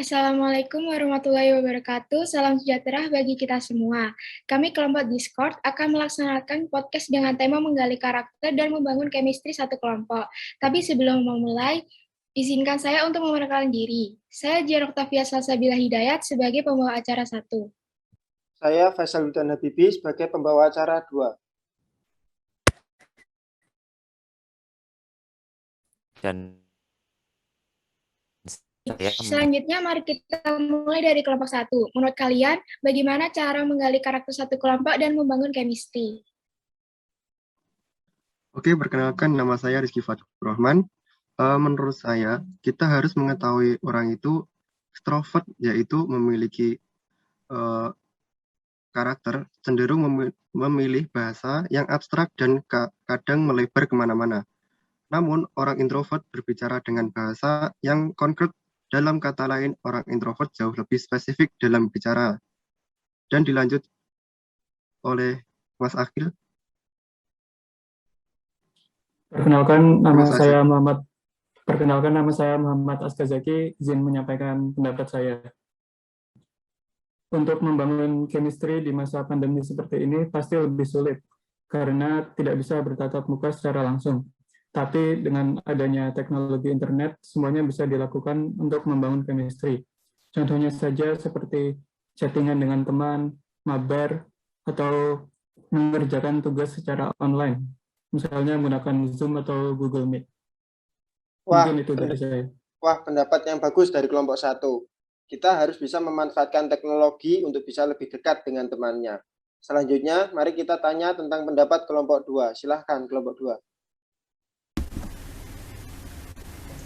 Assalamualaikum warahmatullahi wabarakatuh. Salam sejahtera bagi kita semua. Kami kelompok Discord akan melaksanakan podcast dengan tema menggali karakter dan membangun chemistry satu kelompok. Tapi sebelum memulai, izinkan saya untuk memperkenalkan diri. Saya Jen Oktavia Salsabila Hidayat sebagai pembawa acara 1. Saya Faisal Hudan Habibi sebagai pembawa acara 2. Dan Selanjutnya, mari kita mulai dari kelompok 1. Menurut kalian, bagaimana cara menggali karakter satu kelompok dan membangun chemistry? Oke, perkenalkan nama saya Rizky Fatur Rahman. Menurut saya, kita harus mengetahui orang itu extrovert, yaitu memiliki karakter cenderung memilih bahasa yang abstrak dan kadang melebar kemana-mana. Namun, orang introvert berbicara dengan bahasa yang konkret. Dalam kata lain, orang introvert jauh lebih spesifik dalam bicara. Dan dilanjut oleh Mas Akhil. Perkenalkan nama saya Muhammad Askazaki, izin menyampaikan pendapat saya. Untuk membangun chemistry di masa pandemi seperti ini pasti lebih sulit karena tidak bisa bertatap muka secara langsung. Tapi dengan adanya teknologi internet, semuanya bisa dilakukan untuk membangun chemistry. Contohnya saja seperti chattingan dengan teman, mabar, atau mengerjakan tugas secara online. Misalnya menggunakan Zoom atau Google Meet. Mungkin itu dari saya. Wah, pendapat yang bagus dari kelompok 1. Kita harus bisa memanfaatkan teknologi untuk bisa lebih dekat dengan temannya. Selanjutnya, mari kita tanya tentang pendapat kelompok 2. Silahkan kelompok 2.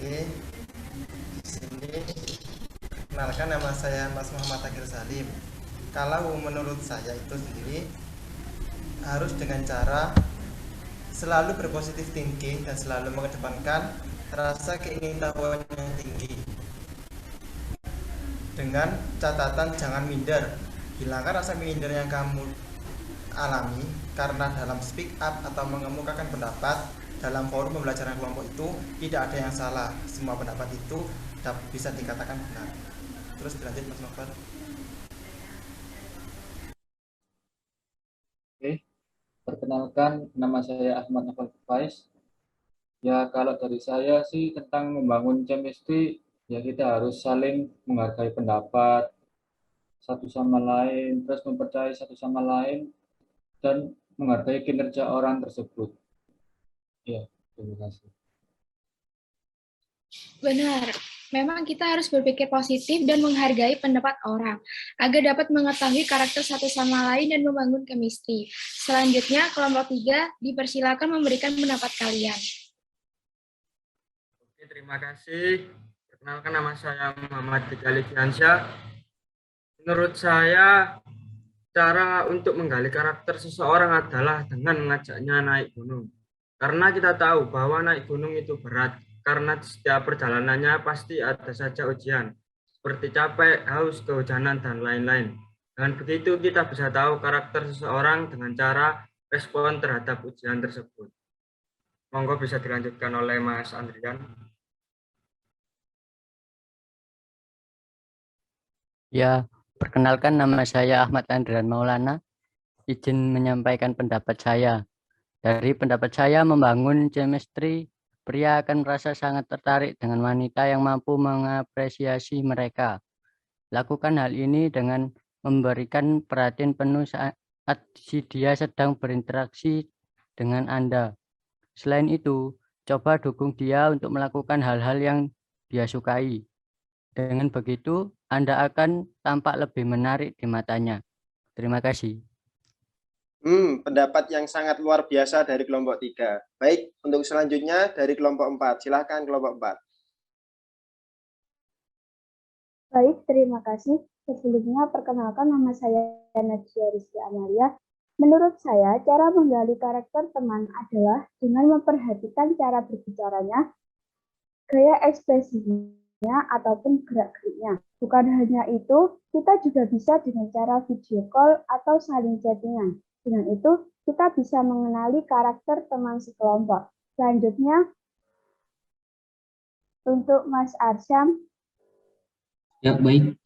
Oke, di sini kenalkan nama saya Mas Muhammad Akhil Salim. Kalau menurut saya itu sendiri harus dengan cara selalu berpositif thinking dan selalu mengedepankan rasa keingintahuan yang tinggi. Dengan catatan jangan minder. Hilangkan rasa minder yang kamu alami karena dalam speak up atau mengemukakan pendapat dalam forum pembelajaran kelompok itu tidak ada yang salah. Semua pendapat itu bisa dikatakan benar. Terus dilanjut Mas Novel. Oke, perkenalkan nama saya Ahmad Novel Faiz. Ya, kalau dari saya sih tentang membangun chemistry, ya kita harus saling menghargai pendapat satu sama lain, terus mempercayai satu sama lain, dan menghargai kinerja orang tersebut. Ya, terima kasih. Benar, memang kita harus berpikir positif dan menghargai pendapat orang, agar dapat mengetahui karakter satu sama lain dan membangun chemistry. Selanjutnya, kelompok 3 dipersilakan memberikan pendapat kalian. Oke, terima kasih. Perkenalkan nama saya Muhammad Dikali Fiansyah. Menurut saya, cara untuk menggali karakter seseorang adalah dengan mengajaknya naik gunung. Karena kita tahu bahwa naik gunung itu berat, karena setiap perjalanannya pasti ada saja ujian, seperti capek, haus, kehujanan, dan lain-lain. Dengan begitu kita bisa tahu karakter seseorang dengan cara respon terhadap ujian tersebut. Monggo bisa dilanjutkan oleh Mas Andrian. Ya, perkenalkan nama saya Ahmad Andrian Maulana. Izin menyampaikan pendapat saya. Dari pendapat saya, membangun chemistry, pria akan merasa sangat tertarik dengan wanita yang mampu mengapresiasi mereka. Lakukan hal ini dengan memberikan perhatian penuh saat si dia sedang berinteraksi dengan Anda. Selain itu, coba dukung dia untuk melakukan hal-hal yang dia sukai. Dengan begitu, Anda akan tampak lebih menarik di matanya. Terima kasih. Pendapat yang sangat luar biasa dari kelompok 3. Baik, untuk selanjutnya dari kelompok 4. Silahkan kelompok 4. Baik, terima kasih. Sebelumnya, perkenalkan nama saya Nadia Rizky Amalia. Menurut saya, cara menggali karakter teman adalah dengan memperhatikan cara berbicaranya, gaya ekspresinya, ataupun gerak-geriknya. Bukan hanya itu, kita juga bisa dengan cara video call atau saling chattingan. Dengan itu, kita bisa mengenali karakter teman sekelompok. Selanjutnya, untuk Mas Arsyam. Ya, baik.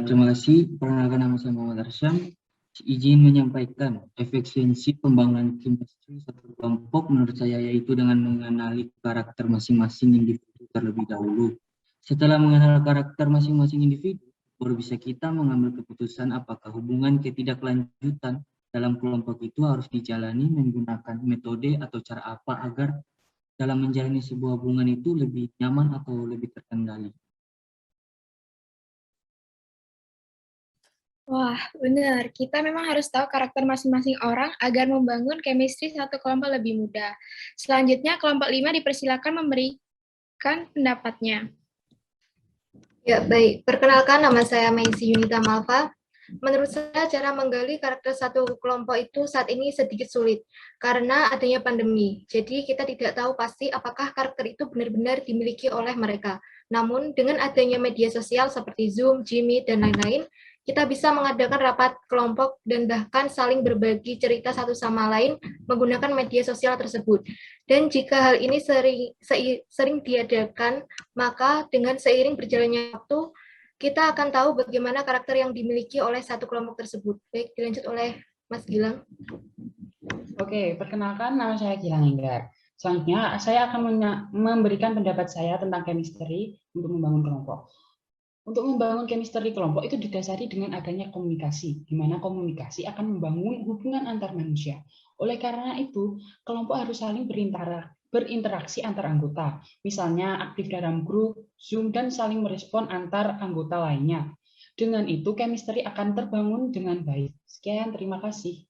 Terima kasih. Perkenalkan, nama saya Muhammad Arsyam. Izin menyampaikan efisiensi pembangunan chemistry satu kelompok menurut saya yaitu dengan mengenali karakter masing-masing individu terlebih dahulu. Setelah mengenal karakter masing-masing individu, baru bisa kita mengambil keputusan apakah hubungan ketidaklanjutan dalam kelompok itu harus dijalani menggunakan metode atau cara apa agar dalam menjalani sebuah hubungan itu lebih nyaman atau lebih terkendali. Wah, benar. Kita memang harus tahu karakter masing-masing orang agar membangun chemistry satu kelompok lebih mudah. Selanjutnya, kelompok 5 dipersilakan memberikan pendapatnya. Ya, baik. Perkenalkan, nama saya Maisy Yunita Malva. Menurut saya, cara menggali karakter satu kelompok itu saat ini sedikit sulit karena adanya pandemi. Jadi, kita tidak tahu pasti apakah karakter itu benar-benar dimiliki oleh mereka. Namun, dengan adanya media sosial seperti Zoom, Jimmy, dan lain-lain, kita bisa mengadakan rapat kelompok dan bahkan saling berbagi cerita satu sama lain menggunakan media sosial tersebut. Dan jika hal ini sering diadakan, maka dengan seiring berjalannya waktu, kita akan tahu bagaimana karakter yang dimiliki oleh satu kelompok tersebut. Baik, dilanjut oleh Mas Gilang. Oke, perkenalkan, nama saya Gilang Enggar. Selanjutnya, saya akan memberikan pendapat saya tentang chemistry untuk membangun kelompok. Untuk membangun chemistry kelompok itu didasari dengan adanya komunikasi, di mana komunikasi akan membangun hubungan antar manusia. Oleh karena itu, kelompok harus saling berinteraksi antar anggota, misalnya aktif dalam grup, Zoom, dan saling merespon antar anggota lainnya. Dengan itu, chemistry akan terbangun dengan baik. Sekian, terima kasih.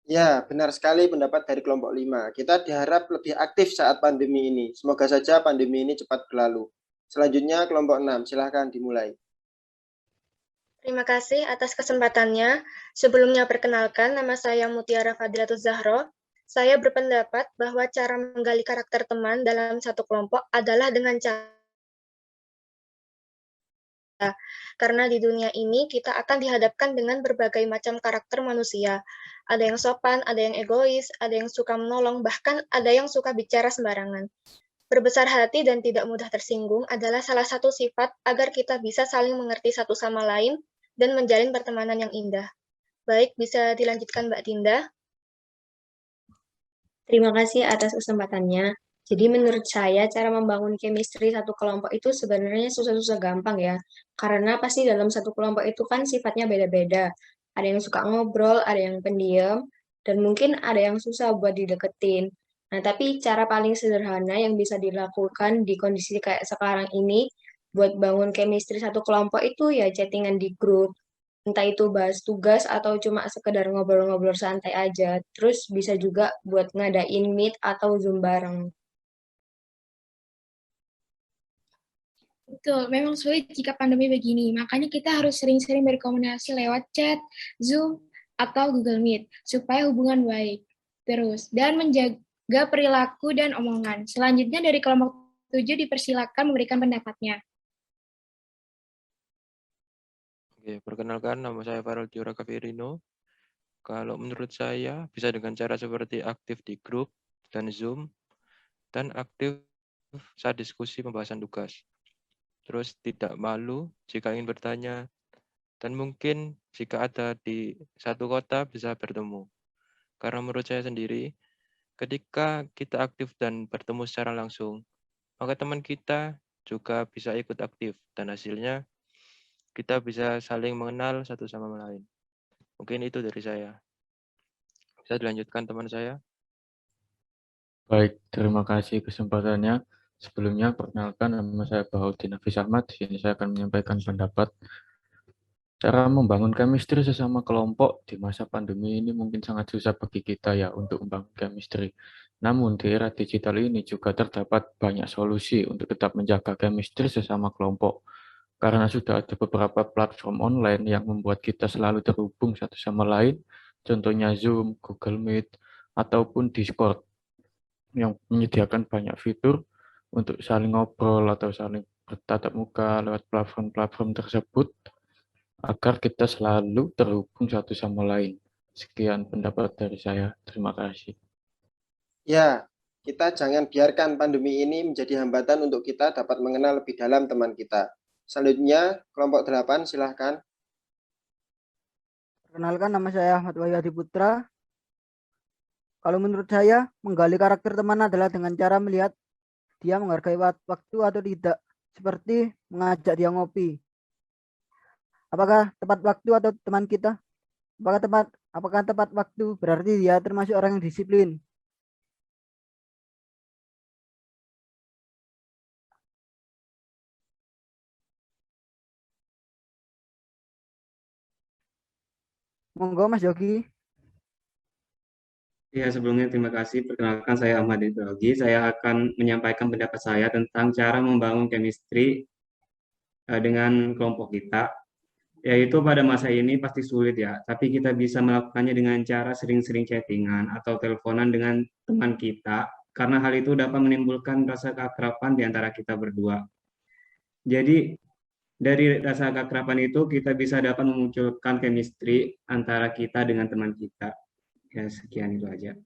Ya, benar sekali pendapat dari kelompok 5. Kita diharap lebih aktif saat pandemi ini. Semoga saja pandemi ini cepat berlalu. Selanjutnya kelompok 6, silahkan dimulai. Terima kasih atas kesempatannya. Sebelumnya perkenalkan, nama saya Mutiara Fadilatul Zahro. Saya berpendapat bahwa cara menggali karakter teman dalam satu kelompok adalah dengan cara karena di dunia ini kita akan dihadapkan dengan berbagai macam karakter manusia. Ada yang sopan, ada yang egois, ada yang suka menolong, bahkan ada yang suka bicara sembarangan. Berbesar hati dan tidak mudah tersinggung adalah salah satu sifat agar kita bisa saling mengerti satu sama lain dan menjalin pertemanan yang indah. Baik, bisa dilanjutkan Mbak Dinda. Terima kasih atas kesempatannya. Jadi menurut saya cara membangun chemistry satu kelompok itu sebenarnya susah-susah gampang ya. Karena pasti dalam satu kelompok itu kan sifatnya beda-beda. Ada yang suka ngobrol, ada yang pendiam, dan mungkin ada yang susah buat dideketin. Nah, tapi cara paling sederhana yang bisa dilakukan di kondisi kayak sekarang ini buat bangun chemistry satu kelompok itu ya chattingan di grup. Entah itu bahas tugas atau cuma sekedar ngobrol-ngobrol santai aja. Terus bisa juga buat ngadain meet atau Zoom bareng. Betul, memang sulit jika pandemi begini. Makanya kita harus sering-sering berkomunikasi lewat chat, Zoom, atau Google Meet supaya hubungan baik terus dan menjaga perilaku dan omongan. Selanjutnya dari kelompok 7 dipersilakan memberikan pendapatnya. Oke, perkenalkan nama saya Farel Diora Kafirino. Kalau menurut saya bisa dengan cara seperti aktif di grup dan Zoom dan aktif saat diskusi pembahasan tugas. Terus tidak malu jika ingin bertanya dan mungkin jika ada di satu kota bisa bertemu. Karena menurut saya sendiri, ketika kita aktif dan bertemu secara langsung, maka teman kita juga bisa ikut aktif dan hasilnya kita bisa saling mengenal satu sama lain. Mungkin itu dari saya. Bisa dilanjutkan teman saya? Baik, terima kasih kesempatannya. Sebelumnya, perkenalkan nama saya Bahaudin Hafiz Ahmad. Di sini saya akan menyampaikan pendapat. Cara membangun chemistry sesama kelompok di masa pandemi ini mungkin sangat susah bagi kita ya untuk membangun chemistry. Namun di era digital ini juga terdapat banyak solusi untuk tetap menjaga chemistry sesama kelompok. Karena sudah ada beberapa platform online yang membuat kita selalu terhubung satu sama lain, contohnya Zoom, Google Meet, ataupun Discord, yang menyediakan banyak fitur untuk saling ngobrol atau saling bertatap muka lewat platform-platform tersebut, agar kita selalu terhubung satu sama lain. Sekian pendapat dari saya. Terima kasih. Ya, kita jangan biarkan pandemi ini menjadi hambatan untuk kita dapat mengenal lebih dalam teman kita. Selanjutnya, kelompok 8, silahkan. Perkenalkan, nama saya Ahmad Wahyudi Putra. Kalau menurut saya, menggali karakter teman adalah dengan cara melihat dia menghargai waktu atau tidak, seperti mengajak dia ngopi. Apakah tepat waktu atau teman kita? Apakah tepat waktu berarti dia termasuk orang yang disiplin? Monggo Mas Yogi. Ya, sebelumnya terima kasih. Perkenalkan saya Ahmad Yogi. Saya akan menyampaikan pendapat saya tentang cara membangun chemistry dengan kelompok kita. Yaitu pada masa ini pasti sulit ya, tapi kita bisa melakukannya dengan cara sering-sering chattingan atau teleponan dengan teman kita, karena hal itu dapat menimbulkan rasa keakraban di antara kita berdua. Jadi, dari rasa keakraban itu kita bisa dapat memunculkan chemistry antara kita dengan teman kita. Ya, sekian itu aja.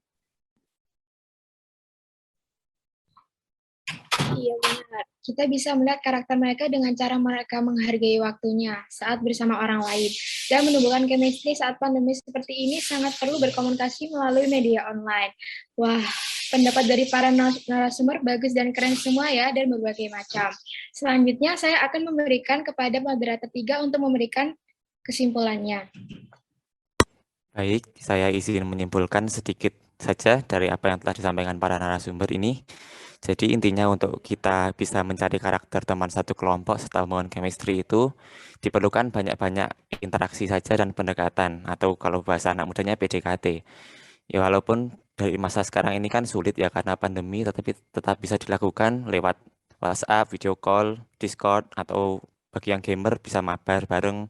Iya benar. Kita bisa melihat karakter mereka dengan cara mereka menghargai waktunya saat bersama orang lain dan menumbuhkan chemistry saat pandemi seperti ini sangat perlu berkomunikasi melalui media online. Wah, pendapat dari para narasumber bagus dan keren semua ya dan berbagai macam. Selanjutnya saya akan memberikan kepada moderator 3 untuk memberikan kesimpulannya. Baik, saya izin menyimpulkan sedikit saja dari apa yang telah disampaikan para narasumber ini. Jadi intinya untuk kita bisa mencari karakter teman satu kelompok serta membangun chemistry itu diperlukan banyak-banyak interaksi saja dan pendekatan, atau kalau bahasa anak mudanya PDKT. Ya walaupun dari masa sekarang ini kan sulit ya karena pandemi, tetapi tetap bisa dilakukan lewat WhatsApp, video call, Discord, atau bagi yang gamer bisa mabar bareng.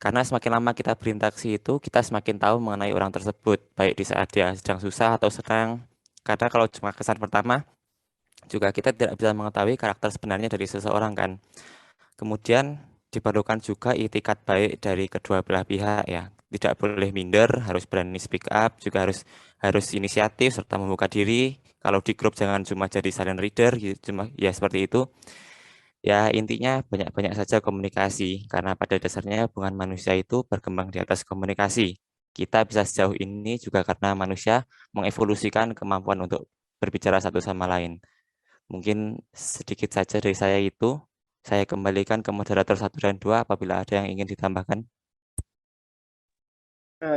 Karena semakin lama kita berinteraksi itu, kita semakin tahu mengenai orang tersebut, baik di saat dia sedang susah atau senang. Karena kalau cuma kesan pertama, juga kita tidak bisa mengetahui karakter sebenarnya dari seseorang kan. Kemudian diperlukan juga itikat baik dari kedua belah pihak ya. Tidak boleh minder, harus berani speak up, juga harus inisiatif serta membuka diri. Kalau di grup jangan cuma jadi silent reader, cuma ya seperti itu. Ya intinya banyak-banyak saja komunikasi, karena pada dasarnya hubungan manusia itu berkembang di atas komunikasi. Kita bisa sejauh ini juga karena manusia mengevolusikan kemampuan untuk berbicara satu sama lain. Mungkin sedikit saja dari saya itu. Saya kembalikan ke moderator 1 dan 2 apabila ada yang ingin ditambahkan.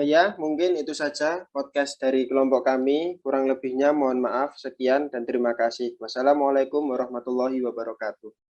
Ya, mungkin itu saja podcast dari kelompok kami. Kurang lebihnya mohon maaf. Sekian dan terima kasih. Wassalamualaikum warahmatullahi wabarakatuh.